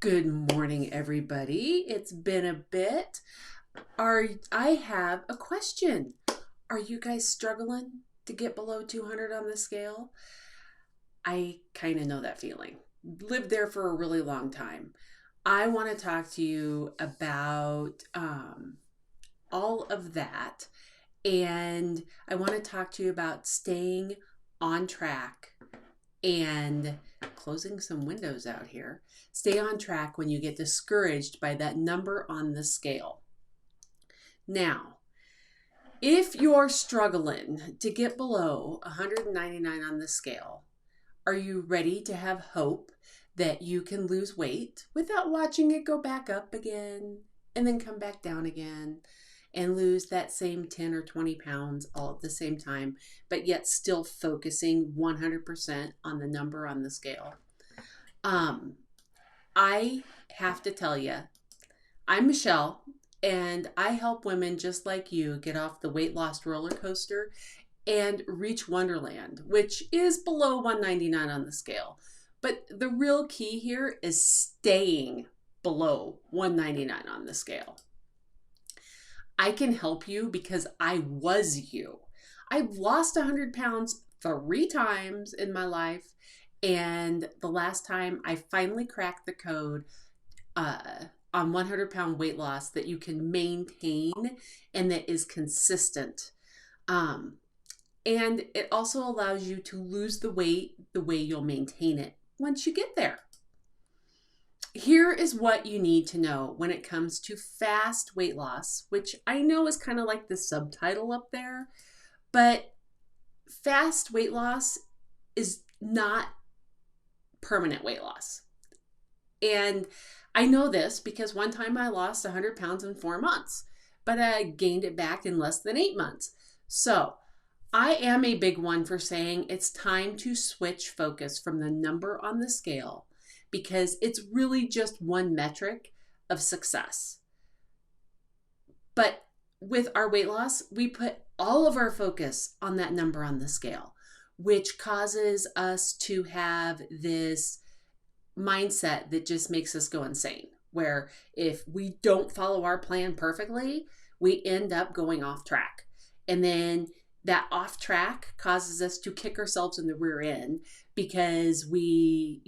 Good morning, everybody. It's been a bit. I have a question. Are you guys struggling to get below 200 on the scale? I kind of know that feeling. Lived there for a really long time. I want to talk to you about all of that. And I want to talk to you about staying on track and closing some windows out here. Stay on track when you get discouraged by that number on the scale. Now, if you're struggling to get below 199 on the scale, are you ready to have hope that you can lose weight without watching it go back up again and then come back down again and lose that same 10 or 20 pounds all at the same time, but yet still focusing 100% on the number on the scale? I have to tell you, I'm Michelle, and I help women just like you get off the weight loss roller coaster and reach Wonderland, which is below 199 on the scale. But the real key here is staying below 199 on the scale. I can help you because I was you. I've lost 100 pounds 3 times in my life, and the last time I finally cracked the code on 100-pound weight loss that you can maintain and that is consistent. And it also allows you to lose the weight the way you'll maintain it once you get there. Here is what you need to know when it comes to fast weight loss, which I know is kind of like the subtitle up there, but fast weight loss is not permanent weight loss. And I know this because one time I lost 100 pounds in 4 months, but I gained it back in less than 8 months. So I am a big one for saying it's time to switch focus from the number on the scale, because it's really just one metric of success. But with our weight loss, we put all of our focus on that number on the scale, which causes us to have this mindset that just makes us go insane, where if we don't follow our plan perfectly, we end up going off track. And then that off track causes us to kick ourselves in the rear end because we,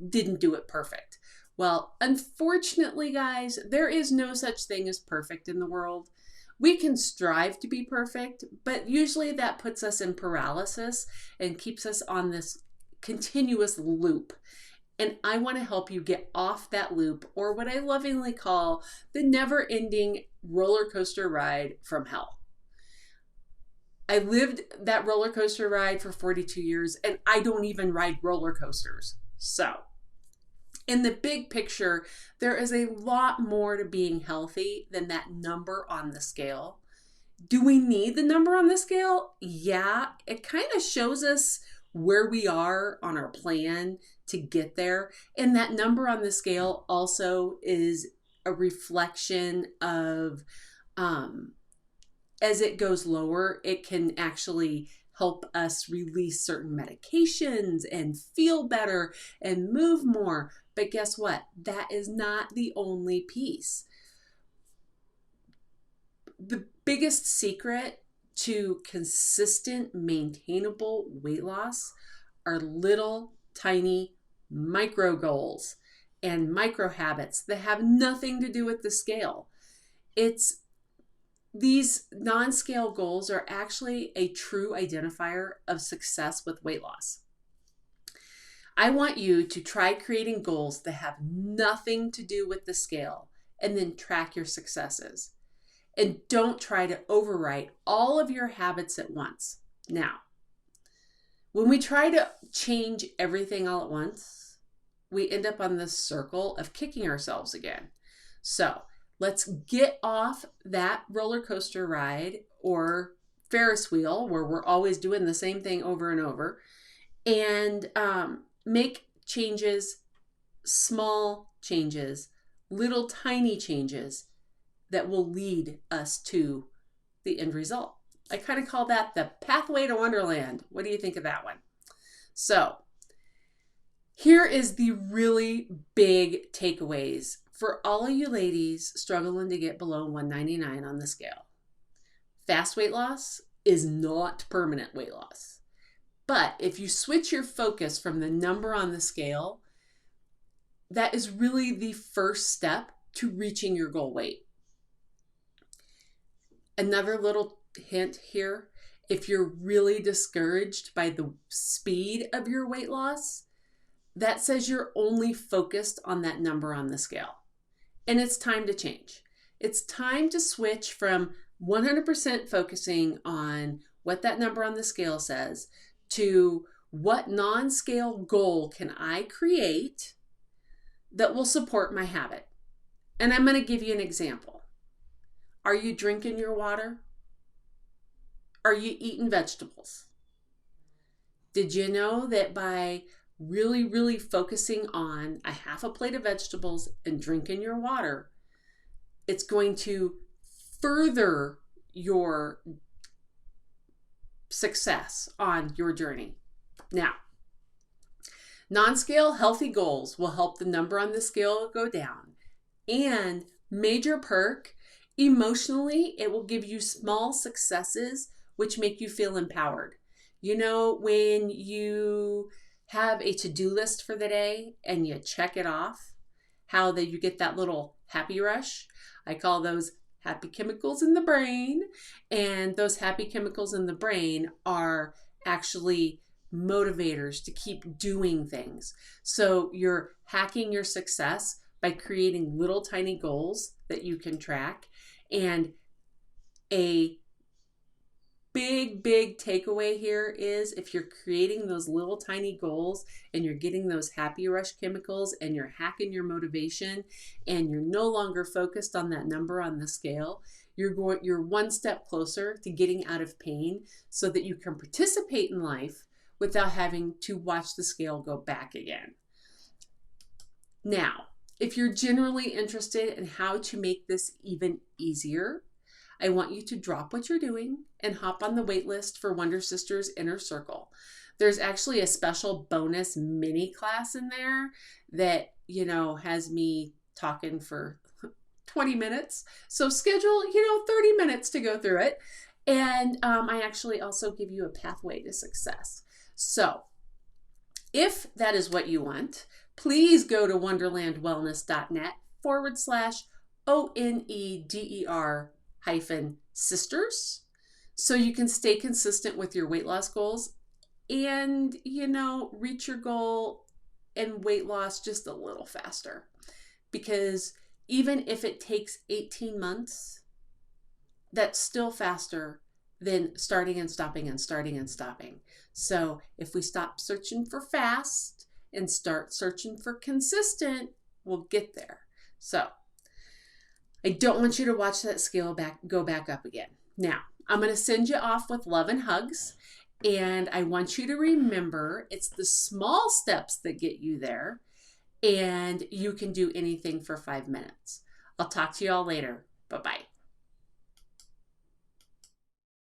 didn't do it perfect. Well, unfortunately, guys, there is no such thing as perfect in the world. We can strive to be perfect, but usually that puts us in paralysis and keeps us on this continuous loop. And I want to help you get off that loop, or what I lovingly call the never-ending roller coaster ride from hell. I lived that roller coaster ride for 42 years, and I don't even ride roller coasters. So, in the big picture, there is a lot more to being healthy than that number on the scale. Do we need the number on the scale? Yeah, it kind of shows us where we are on our plan to get there. And that number on the scale also is a reflection of, as it goes lower, it can actually help us release certain medications and feel better and move more. But guess what? That is not the only piece. The biggest secret to consistent, maintainable weight loss are little, tiny, micro goals and micro habits that have nothing to do with the scale. These non-scale goals are actually a true identifier of success with weight loss. I want you to try creating goals that have nothing to do with the scale and then track your successes. And don't try to overwrite all of your habits at once. Now, when we try to change everything all at once, we end up on this circle of kicking ourselves again. So let's get off that roller coaster ride or Ferris wheel where we're always doing the same thing over and over, and make changes, small changes, little tiny changes that will lead us to the end result. I kind of call that the pathway to Wonderland. What do you think of that one? So Here is the really big takeaways for all of you ladies struggling to get below 199 on the scale. Fast weight loss is not permanent weight loss. But if you switch your focus from the number on the scale, that is really the first step to reaching your goal weight. Another little hint here, if you're really discouraged by the speed of your weight loss, that says you're only focused on that number on the scale. And it's time to change. It's time to switch from 100% focusing on what that number on the scale says to what non-scale goal can I create that will support my habit. And I'm going to give you an example. Are you drinking your water? Are you eating vegetables? Did you know that by really focusing on a half a plate of vegetables and drinking your water, it's going to further your success on your journey? Now, non-scale healthy goals will help the number on the scale go down. And major perk, emotionally, it will give you small successes which make you feel empowered. You know, when you have a to-do list for the day and you check it off, how that you get that little happy rush. I call those happy chemicals in the brain. And those happy chemicals in the brain are actually motivators to keep doing things. So you're hacking your success by creating little tiny goals that you can track. And a big takeaway here is if you're creating those little tiny goals and you're getting those happy rush chemicals and you're hacking your motivation and you're no longer focused on that number on the scale, you're one step closer to getting out of pain so that you can participate in life without having to watch the scale go back again. Now, if you're generally interested in how to make this even easier, I want you to drop what you're doing and hop on the wait list for Wonder Sisters Inner Circle. There's actually a special bonus mini class in there that, has me talking for 20 minutes. So schedule, 30 minutes to go through it. And I actually also give you a pathway to success. So if that is what you want, please go to wonderlandwellness.net/ONEDER-sisters so you can stay consistent with your weight loss goals and, reach your goal and weight loss just a little faster. Because even if it takes 18 months, that's still faster than starting and stopping and starting and stopping. So if we stop searching for fast and start searching for consistent, we'll get there. So I don't want you to watch that scale go back up again. Now, I'm going to send you off with love and hugs. And I want you to remember it's the small steps that get you there. And you can do anything for 5 minutes. I'll talk to you all later. Bye-bye.